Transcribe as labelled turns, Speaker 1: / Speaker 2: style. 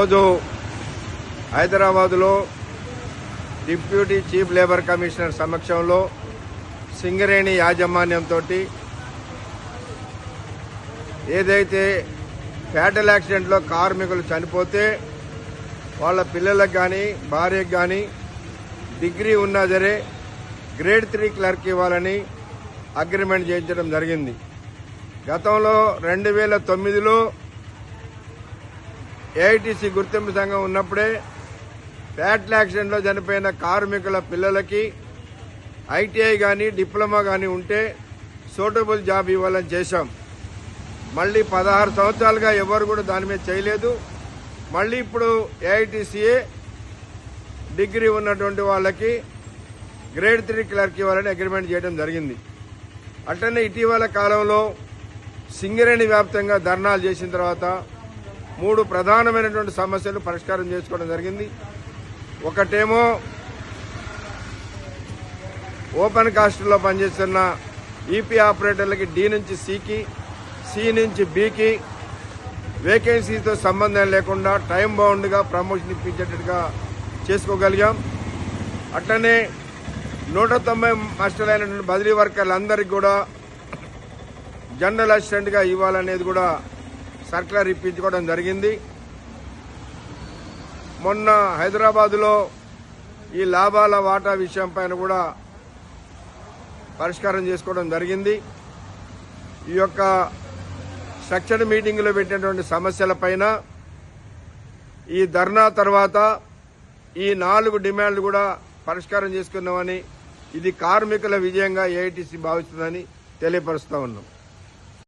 Speaker 1: ఈరోజు హైదరాబాదులో deputy chief labour commissioner సమక్షంలో సింగరేణి యాజమాన్యంతో ఏదైతే ఫ్యాటల్ యాక్సిడెంట్లో కార్మికులు చనిపోతే వాళ్ళ పిల్లలకు కానీ భార్యకు కానీ డిగ్రీ ఉన్నా సరే గ్రేడ్ 3 క్లర్క్ ఇవ్వాలని అగ్రిమెంట్ చేయించడం జరిగింది. గతంలో 2009లో ఏఐటీసీ గుర్తింపు సంఘం ఉన్నప్పుడే ఫ్యాటల్ యాక్సిడెంట్లో చనిపోయిన కార్మికుల పిల్లలకి ఐటీఐ కానీ డిప్లొమా కానీ ఉంటే సూటబుల్ జాబ్ ఇవ్వాలని చేశాం. మళ్ళీ 16 సంవత్సరాలుగా ఎవరు కూడా దాని మీద చేయలేదు. మళ్ళీ ఇప్పుడు ఏఐటీసీఏ డిగ్రీ ఉన్నటువంటి వాళ్ళకి గ్రేడ్ 3 క్లర్క్ ఇవ్వాలని అగ్రిమెంట్ చేయడం జరిగింది. అట్లనే ఇటీవల కాలంలో సింగరేణి వ్యాప్తంగా ధర్నాలు చేసిన తర్వాత 3 ప్రధానమైనటువంటి సమస్యలు పరిష్కారం చేసుకోవడం జరిగింది. ఒకటేమో ఓపెన్ కాస్ట్లో పనిచేస్తున్న ఈపీ ఆపరేటర్లకి డి నుంచి సికి, సి నుంచి బికి వేకెన్సీతో సంబంధం లేకుండా టైం బౌండ్గా ప్రమోషన్ ఇప్పించేటట్టుగా చేసుకోగలిగాం. అట్లనే 190 మాస్టర్లైనటువంటి బదిలీ వర్కర్లందరికీ కూడా జనరల్ అసిస్టెంట్గా ఇవ్వాలనేది కూడా సర్క్యులర్ ఇప్పించుకోవడం జరిగింది. మొన్న హైదరాబాదులో ఈ లాభాల వాటా విషయం పైన కూడా పరిష్కారం చేసుకోవడం జరిగింది. ఈ యొక్క స్ట్రక్చర్డ్ మీటింగ్లో పెట్టినటువంటి సమస్యల పైన ఈ ధర్నా తర్వాత ఈ 4 డిమాండ్లు కూడా పరిష్కారం చేసుకున్నామని, ఇది కార్మికుల విజయంగా ఏఐటీసీ భావిస్తుందని తెలియపరుస్తా ఉన్నాం.